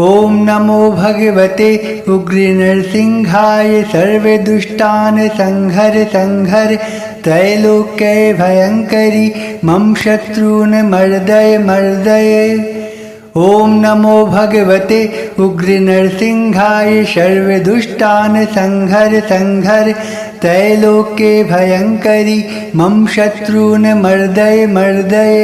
ॐ नमो भगवते उग्रनरसिंहाय सर्वे दुष्टान् संहर संहर त्रैलोक्ये भयंकरी मम शत्रून् मर्दय मर्दय। ॐ नमो भगवते उग्रनरसिंहाय सर्वे दुष्टान् संहर संहर त्रैलोक्ये भयंकरी मम शत्रून् मर्दय मर्दय।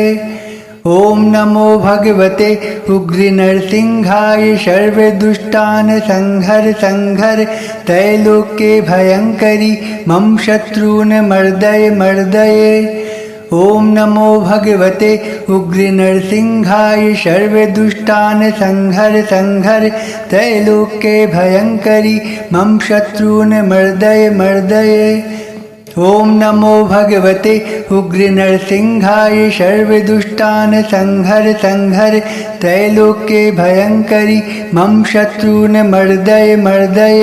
ॐ नमो भगवते उग्रनरसिंहाय सर्वे दुष्टान् संहर संहर त्रैलोक्ये भयंकरी मम शत्रून् मर्दय मर्दय। ॐ नमो भगवते उग्रनरसिंहाय सर्वे दुष्टान् संहर संहर त्रैलोक्ये भयंकरी मम शत्रून् मर्दय मर्दय। ॐ नमो भगवते उग्रनरसिंहाय सर्वे दुष्टान् संहर संहर त्रैलोक्ये भयंकरी मम शत्रून् मर्दय मर्दय।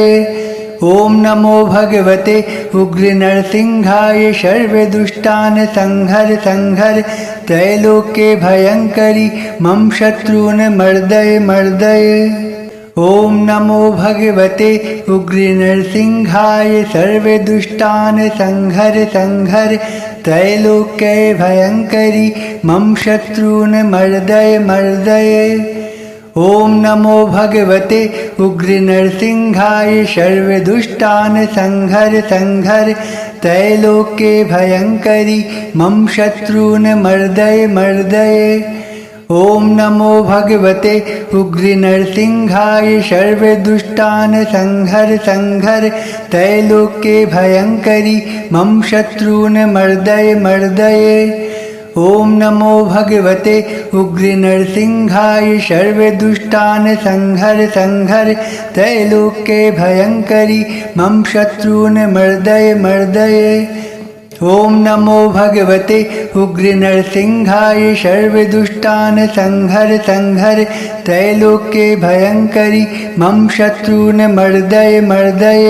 ॐ नमो भगवते उग्रनरसिंहाय सर्वे दुष्टान् संहर संहर त्रैलोक्ये भयंकरी मम शत्रून् मर्दय मर्दय। ॐ नमो भगवते उग्रनरसिंहाय सर्वे दुष्टान् संहर संहर त्रैलोक्ये भयंकरी मम शत्रून् मर्दय मर्दय। ॐ नमो भगवते उग्रनरसिंहाय सर्वे दुष्टान् संहर संहर त्रैलोक्ये भयंकरी मम शत्रून् मर्दय मर्दय। ॐ नमो भगवते उग्रनरसिंहाय सर्वे दुष्टान् संहर संहर त्रैलोक्ये भयंकरी मम शत्रून् मर्दय मर्दय। ॐ नमो भगवते उग्रनरसिंहाय सर्वे दुष्टान् संहर संहर त्रैलोक्ये भयंकरी मम शत्रून् मर्दय मर्दय। ॐ नमो भगवते उग्रनरसिंहाय सर्वे दुष्टान् संहर संहर त्रैलोक्ये भयंकरी मम शत्रून् मर्दय मर्दय।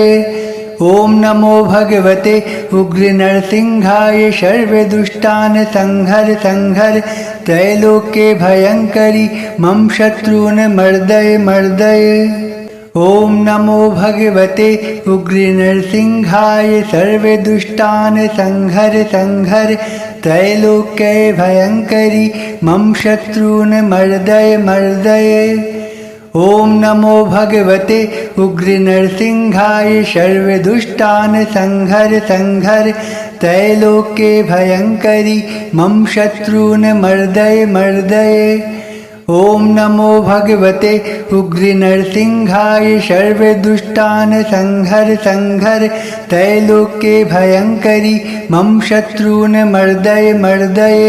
ॐ नमो भगवते उग्रनरसिंहाय सर्वे दुष्टान् संहर संहर त्रैलोक्ये भयंकरी मम शत्रून् मर्दय मर्दय। ॐ नमो भगवते उग्रनरसिंहाय सर्वे दुष्टान् संहर संहर त्रैलोक्ये भयंकरी मम शत्रून् मर्दय मर्दय। ॐ नमो भगवते उग्रनरसिंहाय सर्वे दुष्टान् संहर संहर त्रैलोक्ये भयंकरी मम शत्रून् मर्दय मर्दय। ॐ नमो भगवते उग्रनरसिंहाय सर्वे दुष्टान् संहर संहर त्रैलोक्ये भयंकरी मम शत्रून् मर्दय मर्दय।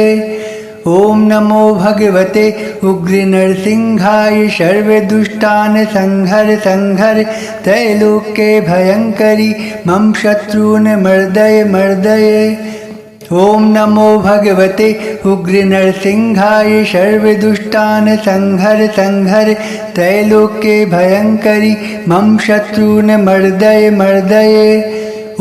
ॐ नमो भगवते उग्रनरसिंहाय सर्वे दुष्टान् संहर संहर त्रैलोक्ये भयंकरी मम शत्रून् मर्दय मर्दय। ॐ नमो भगवते उग्रनरसिंहाय सर्वे दुष्टान् संहर संहर त्रैलोक्ये भयंकरी मम शत्रून् मर्दय मर्दय।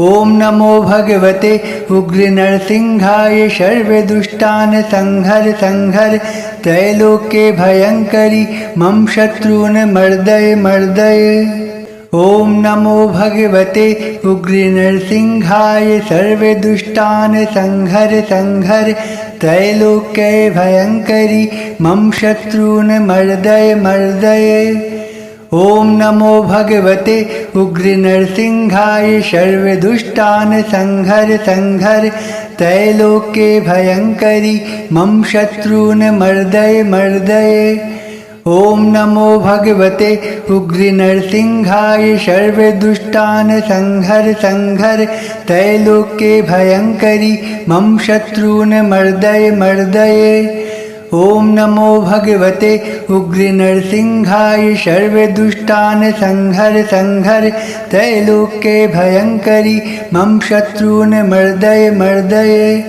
ॐ नमो भगवते उग्रनरसिंहाय सर्वे दुष्टान् संहर संहर त्रैलोक्ये भयंकरी मम शत्रून् मर्दय मर्दय। ॐ नमो भगवते उग्रनरसिंहाय सर्वे दुष्टान् संहर संहर त्रैलोक्ये भयंकरी मम शत्रून् मर्दय मर्दय। ॐ नमो भगवते उग्रनरसिंहाय सर्वे दुष्टान् संहर संहर त्रैलोक्ये भयंकरी मम शत्रून् मर्दय मर्दय। ॐ नमो भगवते उग्रनरसिंहाय सर्वे दुष्टान् संहर संहर त्रैलोक्ये भयंकरी मम शत्रून् मर्दय मर्दय। ॐ नमो भगवते उग्रनरसिंहाय सर्वे दुष्टान् संहर संहर त्रैलोक्ये भयंकरी मम शत्रून् मर्दय मर्दय।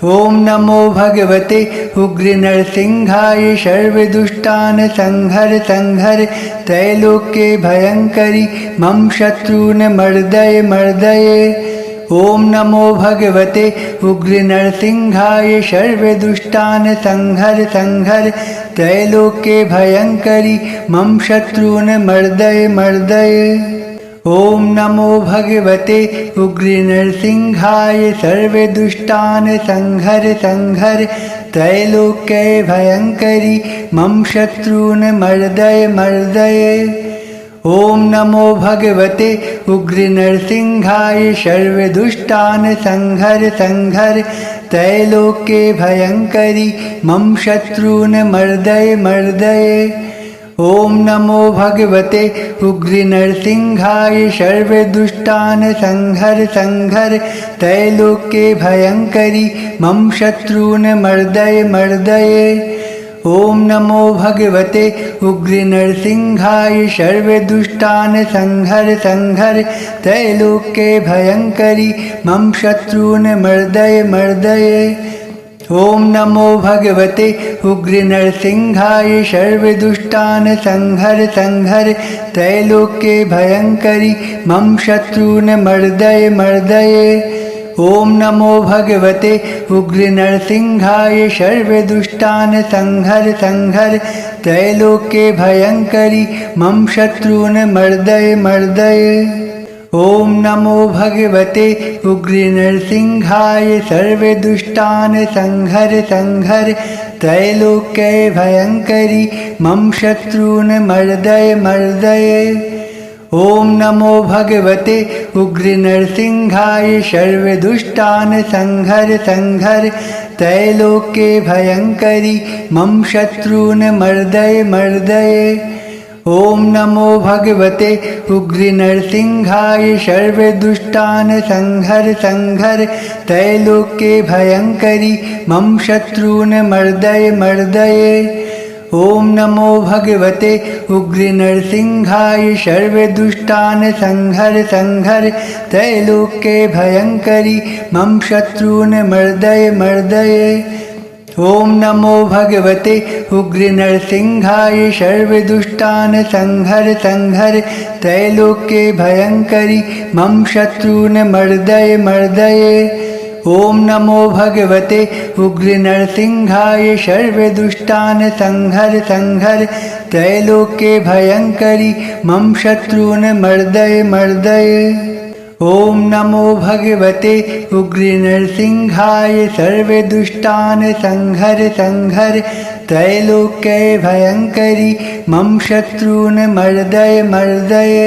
ॐ नमो भगवते उग्रनरसिंहाय सर्वे दुष्टान् संहर संहर त्रैलोक्ये भयंकरी मम शत्रून् मर्दय मर्दय। ॐ नमो भगवते उग्रनरसिंहाय सर्वदुष्टान् संहर संहर त्रैलोक्ये भयङ्करि मम शत्रून् मर्दय मर्दय। ॐ नमो भगवते उग्रनरसिंहाय सर्वदुष्टान् संहर संहर त्रैलोक्ये भयङ्करि मम शत्रून् मर्दय मर्दय। ॐ नमो भगवते उग्रनरसिंहाय सर्वदुष्टान् संहर संहर त्रैलोक्ये भयङ्करि मम शत्रून् मर्दय मर्दय। ॐ नमो भगवते उग्रनरसिंहाय सर्वदुष्टान् संहर संहर त्रैलोक्ये भयङ्करि मम शत्रून् मर्दय मर्दय। ॐ नमो भगवते उग्रनरसिंहाय सर्वदुष्टान् संहर संहर त्रैलोक्ये भयङ्करि मम शत्रून् मर्दय मर्दय। ॐ नमो भगवते उग्रनरसिंहाय सर्वदुष्टान् संहर संहर त्रैलोक्ये भयङ्करि मम शत्रून् मर्दय मर्दय। ॐ नमो भगवते उग्रनरसिंहाय सर्वदुष्टान् संहर संहर त्रैलोक्ये भयङ्करि मम शत्रून् मर्दय मर्दय। ॐ नमो भगवते उग्रनरसिंहाय सर्वदुष्टान् संहर संहर त्रैलोक्ये भयङ्करि मम शत्रून् मर्दय मर्दय। ॐ नमो भगवते उग्रनरसिंहाय सर्वदुष्टान् संहर संहर त्रैलोक्ये भयङ्करि मम शत्रून् मर्दय मर्दय। ॐ नमो भगवते उग्रनरसिंहाय सर्वदुष्टान् संहर संहर त्रैलोक्ये भयङ्करि मम शत्रून् मर्दय मर्दय। ॐ नमो भगवते उग्रनरसिंहाय सर्वदुष्टान् संहर संहर त्रैलोक्ये भयङ्करि मम शत्रून् मर्दय मर्दय। ॐ नमो भगवते उग्रनरसिंहाय सर्वदुष्टान् संहर संहर त्रैलोक्ये भयङ्करि मम शत्रून् मर्दय मर्दय। ॐ नमो भगवते उग्रनरसिंहाय सर्वदुष्टान् संहर संहर त्रैलोक्ये भयङ्करि मम शत्रून् मर्दय मर्दय। ॐ नमो भगवते उग्रनरसिंहाय सर्वदुष्टान् संहर संहर त्रैलोक्ये भयङ्करि मम शत्रून् मर्दय मर्दय।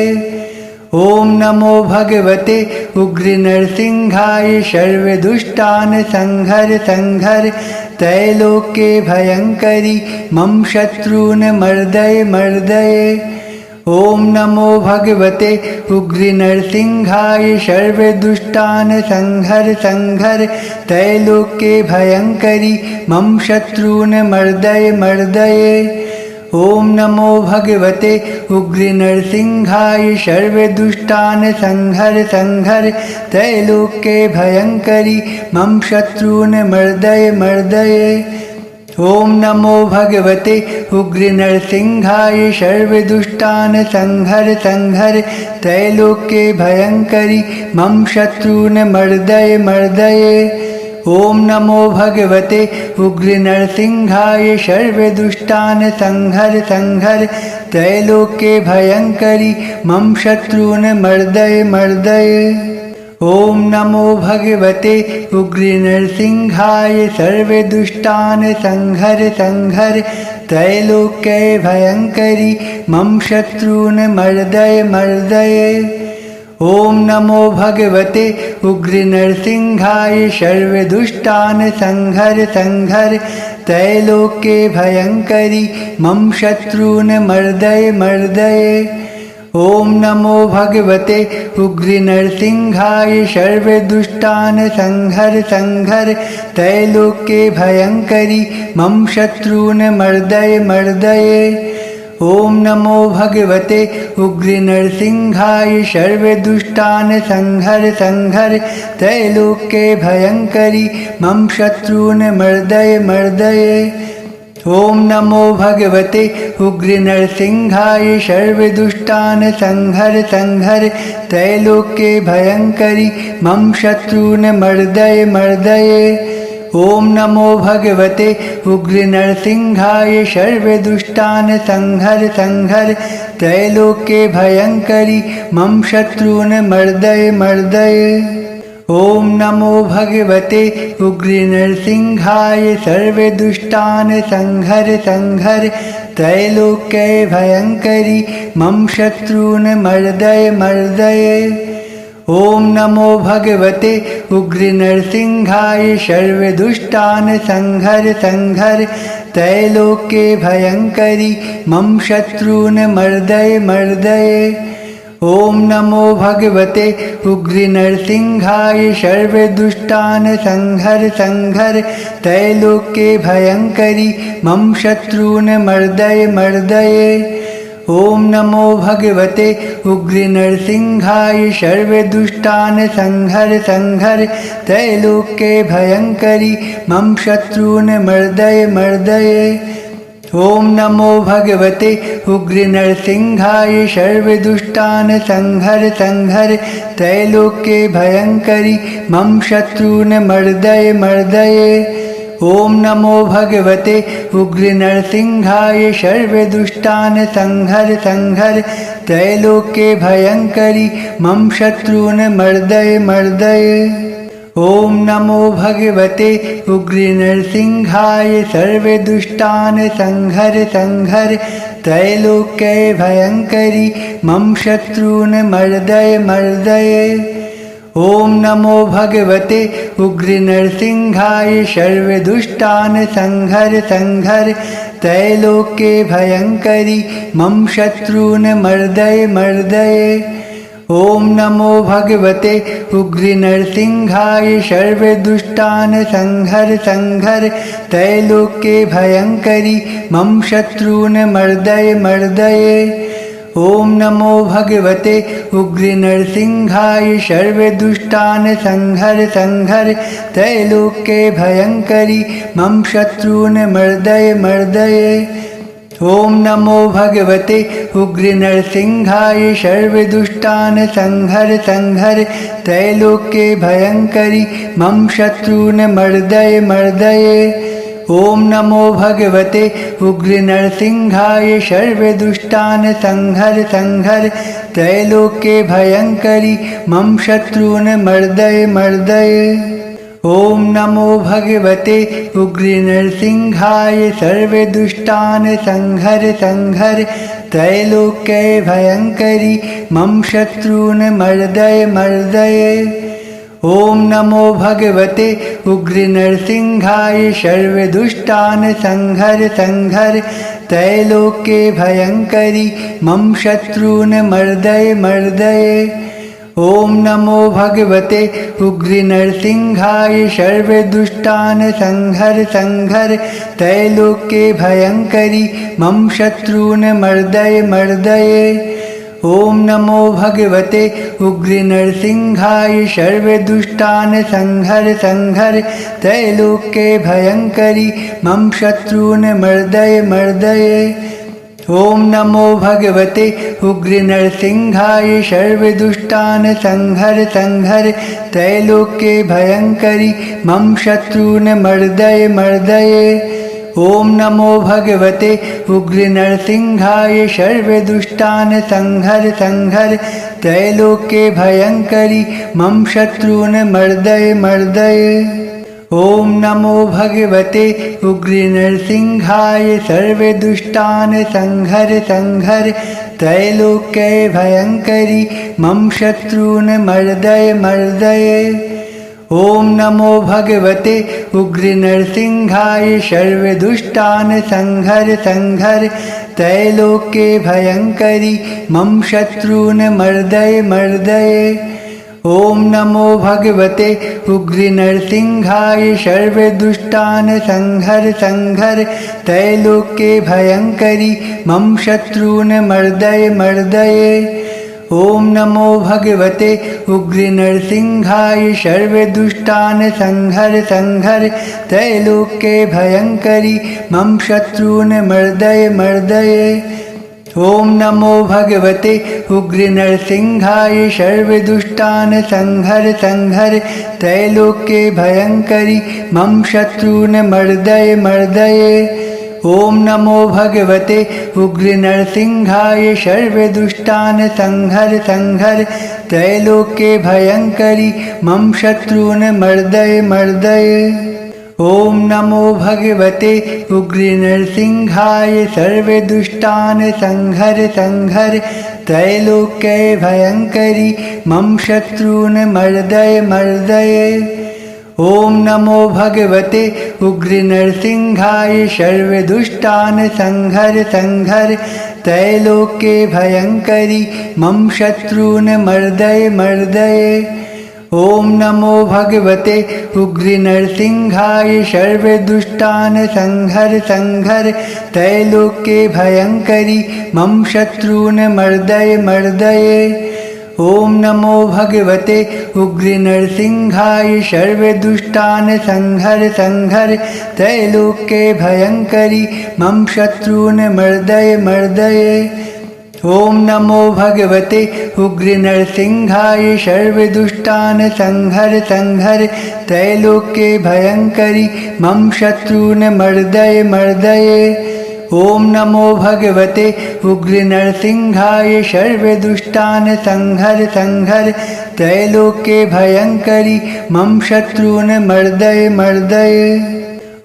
ॐ नमो भगवते उग्रनरसिंहाय सर्वदुष्टान् संहर संहर त्रैलोक्ये भयङ्करि मम शत्रून् मर्दय मर्दय। ॐ नमो भगवते उग्रनरसिंहाय सर्वदुष्टान् संहर संहर त्रैलोक्ये भयङ्करि मम शत्रून् मर्दय मर्दय। ॐ नमो भगवते उग्रनरसिंहाय सर्वदुष्टान् संहर संहर त्रैलोक्ये भयङ्करि मम शत्रून् मर्दय मर्दय। ॐ नमो भगवते उग्रनरसिंहाय सर्वदुष्टान् संहर संहर त्रैलोक्ये भयङ्करि मम शत्रून् मर्दय मर्दय। ॐ नमो भगवते उग्रनरसिंहाय सर्वदुष्टान् संहर संहर त्रैलोक्ये भयङ्करि मम शत्रून् मर्दय मर्दय। ॐ नमो भगवते उग्रनरसिंहाय सर्वदुष्टान् संहर संहर त्रैलोक्ये भयङ्करि मम शत्रून् मर्दय मर्दय। ॐ नमो भगवते उग्रनरसिंहाय सर्वदुष्टान् संहर संहर त्रैलोक्ये भयङ्करि मम शत्रून् मर्दय मर्दय। ॐ नमो भगवते उग्रनरसिंहाय सर्वदुष्टान् संहर संहर त्रैलोक्ये भयङ्करि मम शत्रून् मर्दय मर्दय। ॐ नमो भगवते उग्रनरसिंहाय सर्वदुष्टान् संहर संहर त्रैलोक्ये भयङ्करि मम शत्रून् मर्दय मर्दय। ॐ नमो भगवते उग्रनरसिंहाय सर्वदुष्टान् संहर संहर त्रैलोक्ये भयङ्करि मम शत्रून् मर्दय मर्दय। ॐ नमो भगवते उग्रनरसिंहाय सर्वदुष्टान् संहर संहर त्रैलोक्ये भयङ्करि मम शत्रून् मर्दय मर्दय। ॐ नमो भगवते उग्रनरसिंहाय सर्वदुष्टान् संहर संहर त्रैलोक्ये भयङ्करि मम शत्रून् मर्दय मर्दय। ॐ नमो भगवते उग्रनरसिंहाय सर्वदुष्टान् संहर संहर त्रैलोक्ये भयङ्करि मम शत्रून् मर्दय मर्दय। ॐ नमो भगवते उग्रनरसिंहाय सर्वदुष्टान् संहर संहर त्रैलोक्ये भयङ्करि मम शत्रून् मर्दय मर्दय। ॐ नमो भगवते उग्रनरसिंहाय सर्वदुष्टान् संहर संहर त्रैलोक्ये भयङ्करि मम शत्रून् मर्दय मर्दय। ॐ नमो भगवते उग्रनरसिंहाय सर्वदुष्टान् संहर संहर त्रैलोक्ये भयङ्करि मम शत्रून् मर्दय मर्दय। ॐ नमो भगवते उग्रनरसिंहाय सर्वदुष्टान् संहर संहर त्रैलोक्ये भयङ्करि मम शत्रून् मर्दय मर्दय। ॐ नमो भगवते उग्रनरसिंहाय सर्वदुष्टान् संहर संहर त्रैलोक्ये भयङ्करि मम शत्रून् मर्दय मर्दय। ॐ नमो भगवते उग्रनरसिंहाय सर्वदुष्टान् संहर संहर त्रैलोक्ये भयङ्करि मम शत्रून् मर्दय मर्दय। ॐ नमो भगवते उग्रनरसिंहाय सर्वदुष्टान् संहर संहर त्रैलोक्ये भयङ्करि मम शत्रून् मर्दय मर्दय। ॐ नमो भगवते उग्रनरसिंहाय सर्वदुष्टान् संहर संहर त्रैलोक्ये भयङ्करि मम शत्रून् मर्दय मर्दय। ॐ नमो भगवते उग्रनरसिंहाय सर्वदुष्टान् संहर संहर त्रैलोक्ये भयङ्करि मम शत्रून् मर्दय मर्दय। ॐ नमो भगवते उग्रनरसिंहाय सर्वदुष्टान् संहर संहर त्रैलोक्ये भयङ्करि मम शत्रून् मर्दय मर्दय। ॐ नमो भगवते उग्रनरसिंहाय सर्वदुष्टान् संहर संहर त्रैलोक्ये भयङ्करि मम शत्रून् मर्दय मर्दय। ॐ नमो भगवते उग्रनरसिंहाय सर्वदुष्टान् संहर संहर त्रैलोक्ये भयङ्करि मम शत्रून् मर्दय मर्दय। ॐ नमो भगवते उग्रनरसिंहाय सर्वदुष्टान् संहर संहर त्रैलोक्ये भयङ्करि मम शत्रून् मर्दय मर्दय। ॐ नमो भगवते उग्रनरसिंहाय सर्वदुष्टान् संहर संहर त्रैलोक्ये भयङ्करि मम शत्रून् मर्दय मर्दय। ॐ नमो भगवते उग्रनरसिंहाय सर्वदुष्टान् संहर संहर त्रैलोक्ये भयङ्करि मम शत्रून् मर्दय मर्दय। ॐ नमो भगवते उग्रनरसिंहाय सर्वदुष्टान् संहर संहर त्रैलोक्ये भयङ्करि मम शत्रून् मर्दय मर्दय। ॐ नमो भगवते उग्रनरसिंहाय सर्वदुष्टान् संहर संहर त्रैलोक्ये भयङ्करि मम शत्रून् मर्दय मर्दय। ॐ नमो भगवते उग्रनरसिंहाय सर्वदुष्टान् संहर संहर त्रैलोक्ये भयङ्करि मम शत्रून् मर्दय मर्दय। ॐ नमो भगवते उग्रनरसिंहाय सर्वदुष्टान् संहर संहर त्रैलोक्ये भयङ्करि मम शत्रून् मर्दय मर्दय। ॐ नमो भगवते उग्रनरसिंहाय सर्वदुष्टान् संहर संहर त्रैलोक्ये भयङ्करि मम शत्रून् मर्दय मर्दय। ॐ नमो भगवते उग्रनरसिंहाय सर्वदुष्टान् संहर संहर त्रैलोक्ये भयङ्करि मम शत्रून् मर्दय मर्दय। ॐ नमो भगवते उग्रनरसिंहाय सर्वदुष्टान् संहर संहर त्रैलोक्ये भयङ्करि मम शत्रून् मर्दय मर्दय। ॐ नमो भगवते उग्रनरसिंहाय सर्वदुष्टान् संहर संहर त्रैलोक्ये भयङ्करि मम शत्रून् मर्दय मर्दय। ॐ नमो भगवते उग्रनरसिंहाय सर्वदुष्टान् संहर संहर त्रैलोक्ये भयङ्करि मम शत्रून् मर्दय मर्दय। ॐ नमो भगवते उग्रनरसिंहाय सर्वदुष्टान् संहर संहर त्रैलोक्ये भयङ्करि मम शत्रून् मर्दय मर्दय। ॐ नमो भगवते उग्रनरसिंहाय सर्वदुष्टान् संहर संहर त्रैलोक्ये भयङ्करि मम शत्रून् मर्दय मर्दय। ॐ नमो भगवते उग्रनरसिंहाय सर्वदुष्टान् संहर संहर त्रैलोक्ये भयङ्करि मम शत्रून् मर्दय मर्दय। ॐ नमो भगवते उग्रनरसिंहाय सर्वदुष्टान् संहर संहर त्रैलोक्ये भयङ्करि मम शत्रून् मर्दय मर्दय।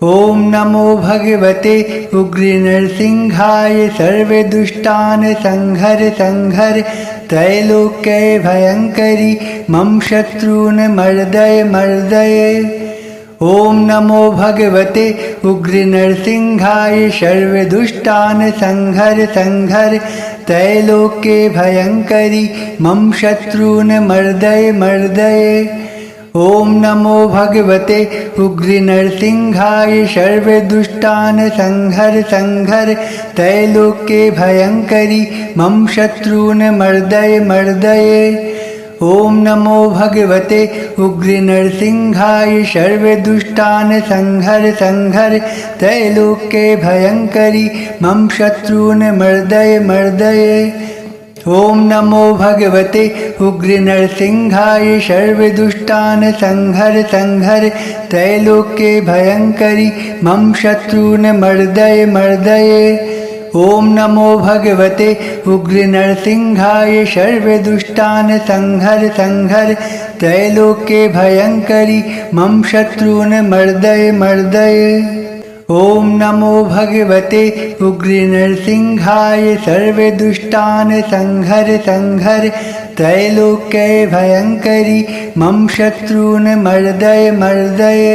ॐ नमो भगवते उग्रनरसिंहाय सर्वदुष्टान् संहर संहर त्रैलोक्ये भयङ्करि मम शत्रून् मर्दय मर्दय। ॐ नमो भगवते उग्रनरसिंहाय सर्वदुष्टान् संहर संहर त्रैलोक्ये भयङ्करि मम शत्रून् मर्दय मर्दय। ॐ नमो भगवते उग्रनरसिंहाय सर्वदुष्टान् संहर संहर त्रैलोक्ये भयङ्करि मम शत्रून् मर्दय मर्दय। ॐ नमो भगवते उग्रनरसिंहाय सर्वदुष्टान् संहर संहर त्रैलोक्ये भयङ्करि मम शत्रून् मर्दय मर्दय। ॐ नमो भगवते उग्रनरसिंहाय सर्वदुष्टान् संहर संहर त्रैलोक्ये भयङ्करि मम शत्रून् मर्दय मर्दय। ॐ नमो भगवते उग्रनरसिंहाय सर्वदुष्टान् संहर संहर त्रैलोक्ये भयङ्करि मम शत्रून् मर्दय मर्दय। ॐ नमो भगवते उग्रनरसिंहाय सर्वदुष्टान् संहर संहर त्रैलोक्ये भयङ्करि मम शत्रून् मर्दय मर्दय।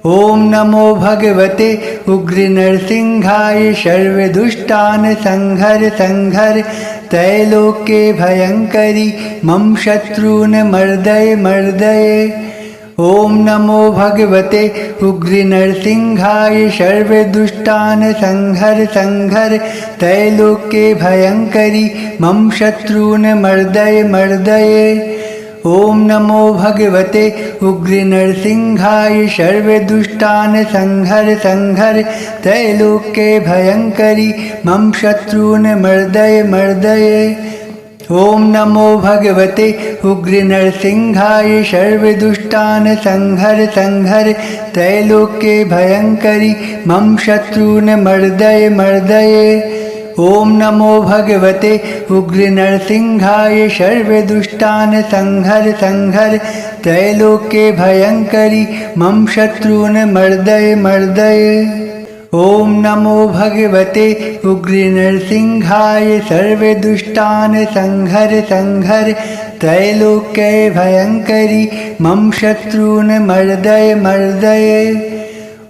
ॐ नमो भगवते उग्रनरसिंहाय सर्वदुष्टान् संहर संहर त्रैलोक्ये भयङ्करि मम शत्रून् मर्दय मर्दय। ॐ नमो भगवते उग्रनरसिंहाय सर्वदुष्टान् संहर संहर त्रैलोक्ये भयङ्करि मम शत्रून् मर्दय मर्दय। ॐ नमो भगवते उग्रनरसिंहाय सर्वदुष्टान् संहर संहर त्रैलोक्ये भयङ्करि मम शत्रून् मर्दय मर्दय। ॐ नमो भगवते उग्रनरसिंहाय सर्वदुष्टान् संहर संहर त्रैलोक्ये भयङ्करि मम शत्रून् मर्दय मर्दय। ॐ नमो भगवते उग्रनरसिंहाय सर्वदुष्टान् संहर संहर त्रैलोक्ये भयङ्करि मम शत्रून् मर्दय मर्दय। ॐ नमो भगवते उग्रनरसिंहाय सर्वदुष्टान् संहर संहर त्रैलोक्ये भयङ्करि मम शत्रून् मर्दय मर्दय।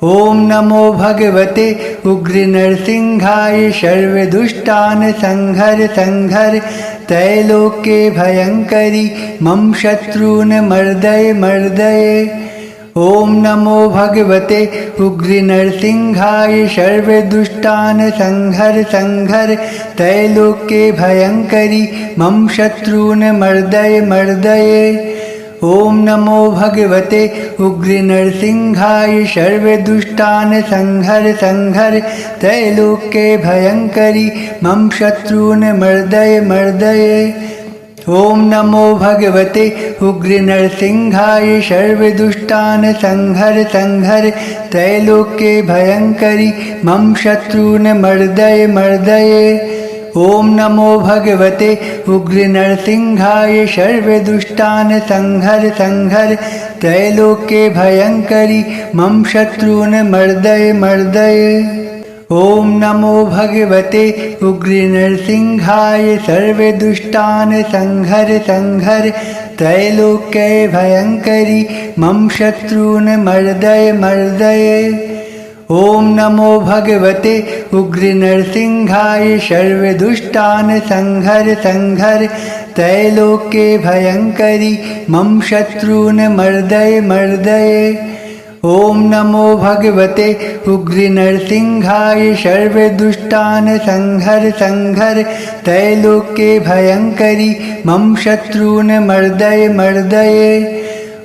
ॐ नमो भगवते उग्रनरसिंहाय सर्वदुष्टान् संहर संहर त्रैलोक्ये भयङ्करि मम शत्रून् मर्दय मर्दय। ॐ नमो भगवते उग्रनरसिंहाय सर्वदुष्टान् संहर संहर त्रैलोक्ये भयङ्करि मम शत्रून् मर्दय मर्दय। ॐ नमो भगवते उग्रनरसिंहाय सर्वदुष्टान् संहर संहर त्रैलोक्ये भयङ्करि मम शत्रून् मर्दय मर्दय। ॐ नमो भगवते उग्रनरसिंहाय सर्वदुष्टान् संहर संहर त्रैलोक्ये भयङ्करि मम शत्रून् मर्दय मर्दय। ॐ नमो भगवते उग्रनरसिंहाय सर्वदुष्टान् संहर संहर त्रैलोक्ये भयङ्करि मम शत्रून् मर्दय मर्दय। ॐ नमो भगवते उग्रनरसिंहाय सर्वदुष्टान् संहर संहर त्रैलोक्ये भयङ्करि मम शत्रून् मर्दय मर्दय। ॐ नमो भगवते उग्रनरसिंहाय सर्वदुष्टान् संहर संहर त्रैलोक्ये भयङ्करि मम शत्रून् मर्दय मर्दय। ॐ नमो भगवते उग्रनरसिंहाय सर्वदुष्टान् संहर संहर त्रैलोक्ये भयङ्करि मम शत्रून् मर्दय मर्दय।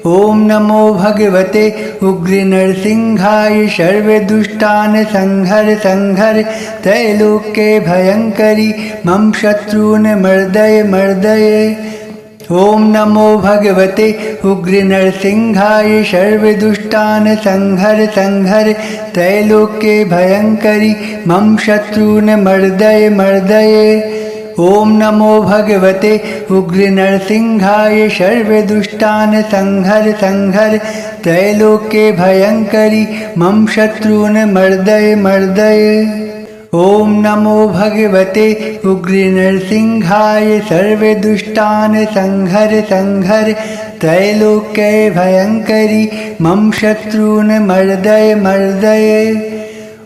ॐ नमो भगवते उग्रनरसिंहाय सर्वदुष्टान् संहर संहर त्रैलोक्ये भयङ्करि मम शत्रून् मर्दय मर्दय। ॐ नमो भगवते उग्रनरसिंहाय सर्वदुष्टान् संहर संहर त्रैलोक्ये भयङ्करि मम शत्रून् मर्दय मर्दय। ॐ नमो भगवते उग्रनरसिंहाय सर्वदुष्टान् संहर संहर त्रैलोक्ये भयङ्करि मम शत्रून् मर्दय मर्दय। ॐ नमो भगवते उग्रनरसिंहाय सर्वदुष्टान् संहर संहर त्रैलोक्ये भयङ्करि मम शत्रून् मर्दय मर्दय।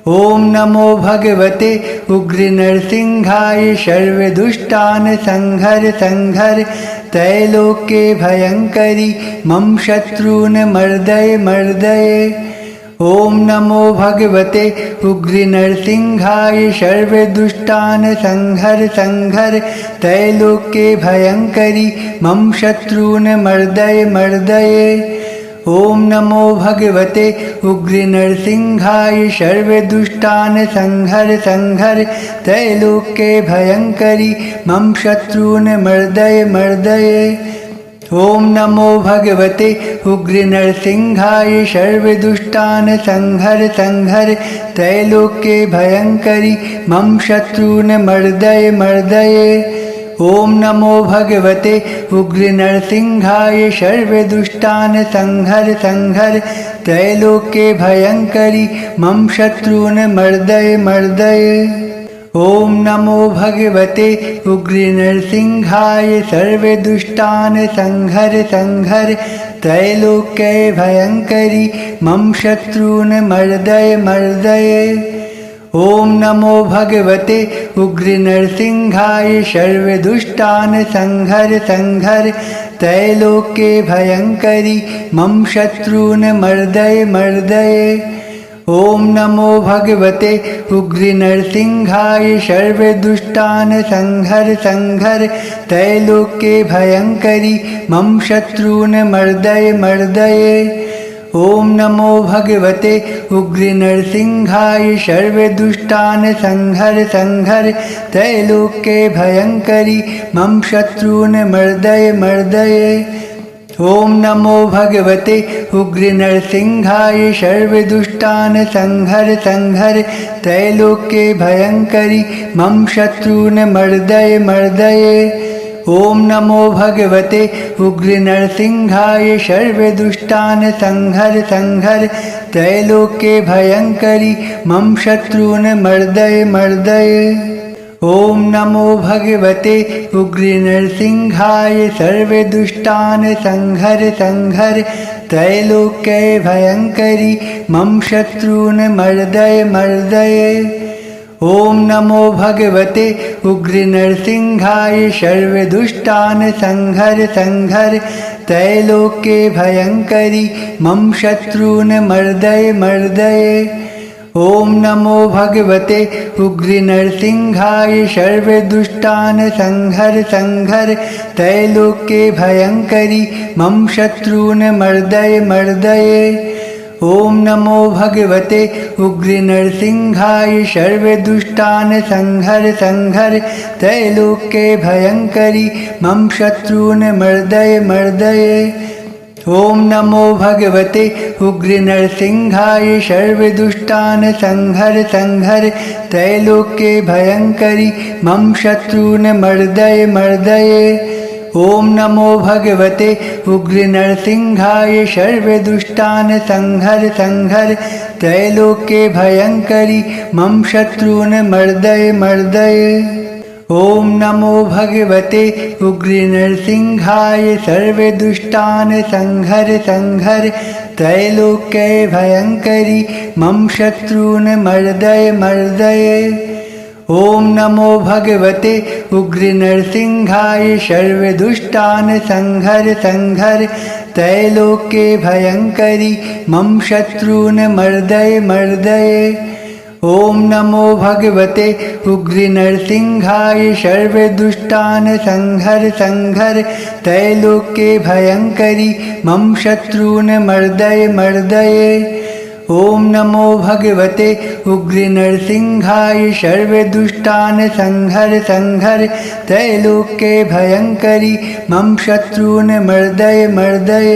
ॐ नमो भगवते उग्रनरसिंहाय सर्वदुष्टान् संहर संहर त्रैलोक्ये भयङ्करि मम शत्रून् मर्दय मर्दय। ॐ नमो भगवते उग्रनरसिंहाय सर्वदुष्टान् संहर संहर त्रैलोक्ये भयङ्करि मम शत्रून् मर्दय मर्दय। ॐ नमो भगवते उग्रनरसिंहाय सर्वदुष्टान् संहर संहर त्रैलोक्ये भयङ्करि मम शत्रून् मर्दय मर्दय। ॐ नमो भगवते उग्रनरसिंहाय सर्वदुष्टान् संहर संहर त्रैलोक्ये भयङ्करि मम शत्रून् मर्दय मर्दय। ॐ नमो भगवते उग्रनरसिंहाय सर्वदुष्टान् संहर संहर त्रैलोक्ये भयङ्करि मम शत्रून् मर्दय मर्दय। ॐ नमो भगवते उग्रनरसिंहाय सर्वदुष्टान् संहर संहर त्रैलोक्ये भयङ्करि मम शत्रून् मर्दय मर्दय। ॐ नमो भगवते उग्रनरसिंहाय सर्वदुष्टान् संहर संहर त्रैलोक्ये भयङ्करि मम शत्रून् मर्दय मर्दय। ॐ नमो भगवते उग्रनरसिंहाय सर्वदुष्टान् संहर संहर त्रैलोक्ये भयङ्करि मम शत्रून् मर्दय मर्दय। ॐ नमो भगवते उग्रनरसिंहाय सर्वदुष्टान् संहर संहर त्रैलोक्ये भयङ्करि मम शत्रून् मर्दय मर्दय। ॐ नमो भगवते उग्रनरसिंहाय सर्वदुष्टान् संहर संहर त्रैलोक्ये भयङ्करि मम शत्रून् मर्दय मर्दय। ॐ नमो भगवते उग्रनरसिंहाय सर्वदुष्टान् संहर संहर त्रैलोक्ये भयङ्करि मम शत्रून् मर्दय मर्दय। ॐ नमो भगवते उग्रनरसिंहाय सर्वदुष्टान् संहर संहर त्रैलोक्ये भयङ्करि मम शत्रून् मर्दय मर्दय। ॐ नमो भगवते उग्रनरसिंहाय सर्वदुष्टान् संहर संहर त्रैलोक्ये भयङ्करि मम शत्रून् मर्दय मर्दय। ॐ नमो भगवते उग्रनरसिंहाय सर्वदुष्टान् संहर संहर त्रैलोक्ये भयङ्करि मम शत्रून् मर्दय मर्दय। ॐ नमो भगवते उग्रनरसिंहाय सर्वदुष्टान् संहर संहर त्रैलोक्ये भयङ्करि मम शत्रून् मर्दय मर्दय। ॐ नमो भगवते उग्रनरसिंहाय सर्वदुष्टान् संहर संहर त्रैलोक्ये भयङ्करि मम शत्रून् मर्दय मर्दय। ॐ नमो भगवते उग्रनरसिंहाय सर्वदुष्टान् संहर संहर त्रैलोक्ये भयङ्करि मम शत्रून् मर्दय मर्दय। ॐ नमो भगवते उग्रनरसिंहाय सर्वदुष्टान् संहर संहर त्रैलोक्ये भयङ्करि मम शत्रून् मर्दय मर्दय। ॐ नमो भगवते उग्रनरसिंहाय सर्वदुष्टान् संहर संहर त्रैलोक्ये भयङ्करि मम शत्रून् मर्दय मर्दय। ॐ नमो भगवते उग्रनरसिंहाय सर्वदुष्टान् संहर संहर त्रैलोक्ये भयङ्करि मम शत्रून् मर्दय मर्दय। ॐ नमो भगवते उग्रनरसिंहाय सर्वदुष्टान् संहर संहर त्रैलोक्ये भयङ्करि मम शत्रून् मर्दय मर्दय।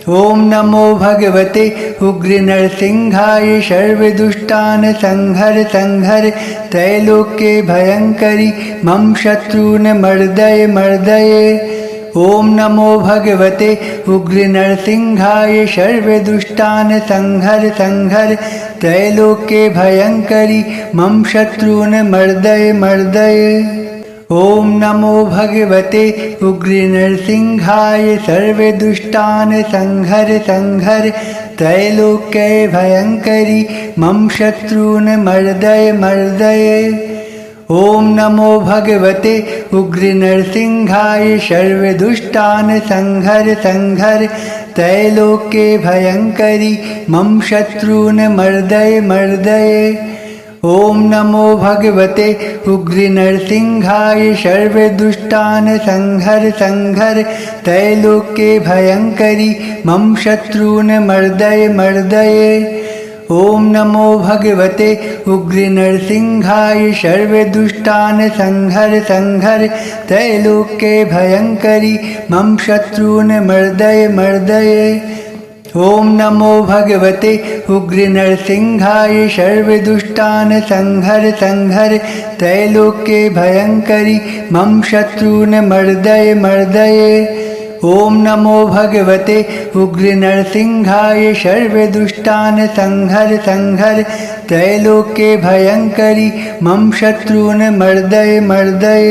ॐ नमो भगवते उग्रनरसिंहाय सर्वदुष्टान् संहर संहर त्रैलोक्ये भयङ्करि मम शत्रून् मर्दय मर्दय। ॐ नमो भगवते उग्रनरसिंहाय सर्वदुष्टान् संहर संहर त्रैलोक्ये भयङ्करि मम शत्रून् मर्दय मर्दय। ॐ नमो भगवते उग्रनरसिंहाय सर्वदुष्टान् संहर संहर त्रैलोक्ये भयङ्करि मम शत्रून् मर्दय मर्दय। ॐ नमो भगवते उग्रनरसिंहाय सर्वदुष्टान् संहर संहर त्रैलोक्ये भयङ्करि मम शत्रून् मर्दय मर्दय। ॐ नमो भगवते उग्रनरसिंहाय सर्वदुष्टान् संहर संहर त्रैलोक्ये भयङ्करि मम शत्रून् मर्दय मर्दय। ॐ नमो भगवते उग्रनरसिंहाय सर्वदुष्टान् संहर संहर त्रैलोक्ये भयङ्करि मम शत्रून् मर्दय मर्दय। ॐ नमो भगवते उग्रनरसिंहाय सर्वदुष्टान् संहर संहर त्रैलोक्ये भयङ्करि मम शत्रून् मर्दय मर्दय। ॐ नमो भगवते उग्रनरसिंहाय सर्वदुष्टान् संहर संहर त्रैलोक्ये भयङ्करि मम शत्रून् मर्दय मर्दय।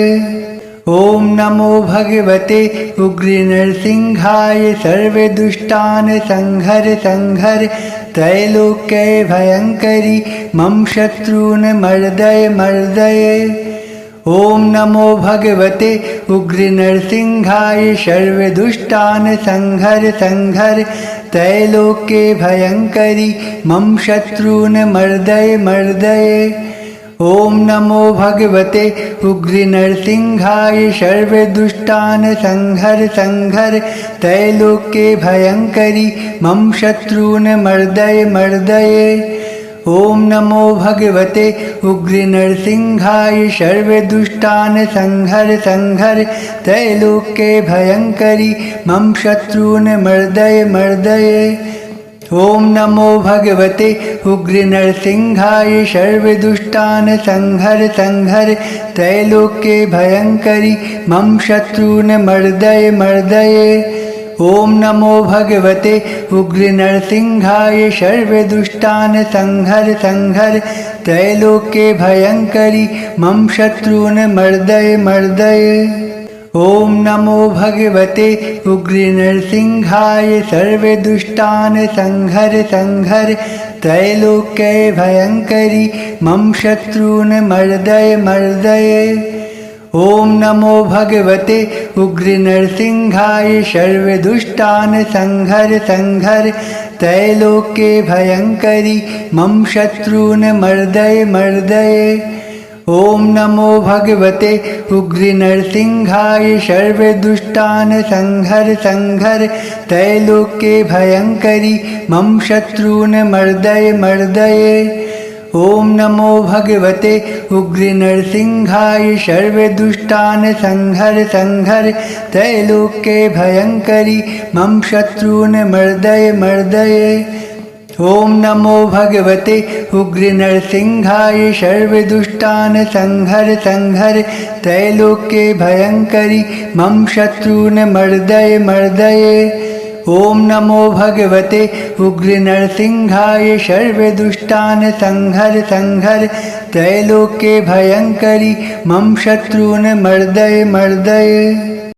ॐ नमो भगवते उग्रनरसिंहाय सर्वदुष्टान् संहर संहर त्रैलोक्ये भयङ्करि मम शत्रून् मर्दय मर्दय। ॐ नमो भगवते उग्रनरसिंहाय सर्वदुष्टान् संहर संहर त्रैलोक्ये भयङ्करि मम शत्रून् मर्दय मर्दय। ॐ नमो भगवते उग्रनरसिंहाय सर्वदुष्टान् संहर संहर त्रैलोक्ये भयङ्करि मम शत्रून् मर्दय मर्दय। ॐ नमो भगवते उग्रनरसिंहाय सर्वदुष्टान् संहर संहर त्रैलोक्ये भयङ्करि मम शत्रून् मर्दय मर्दय। ॐ नमो भगवते उग्रनरसिंहाय सर्वदुष्टान् संहर संहर त्रैलोक्ये भयङ्करि मम शत्रून् मर्दय मर्दय। ॐ नमो भगवते उग्रनरसिंहाय सर्वदुष्टान् संहर संहर त्रैलोक्ये भयङ्करि मम शत्रून् मर्दय मर्दय। ॐ नमो भगवते उग्रनरसिंहाय सर्वदुष्टान् संहर संहर त्रैलोक्ये भयङ्करि मम शत्रून् मर्दय मर्दय। ॐ नमो भगवते उग्रनरसिंहाय सर्वदुष्टान् संहर संहर त्रैलोक्ये भयङ्करि मम शत्रून् मर्दय मर्दय। ॐ नमो भगवते उग्रनरसिंहाय सर्वदुष्टान् संहर संहर त्रैलोक्ये भयङ्करि मम शत्रून् मर्दय मर्दय। ॐ नमो भगवते उग्रनरसिंहाय सर्वदुष्टान् संहर संहर त्रैलोक्ये भयङ्करि मम शत्रून् मर्दय मर्दय। ॐ नमो भगवते उग्रनरसिंहाय सर्वदुष्टान् संहर संहर त्रैलोक्ये भयङ्करि मम शत्रून् मर्दय मर्दय। ॐ नमो भगवते उग्रनरसिंहाय सर्वदुष्टान् संहर संहर त्रैलोक्ये भयङ्करि मम शत्रून् मर्दय मर्दय।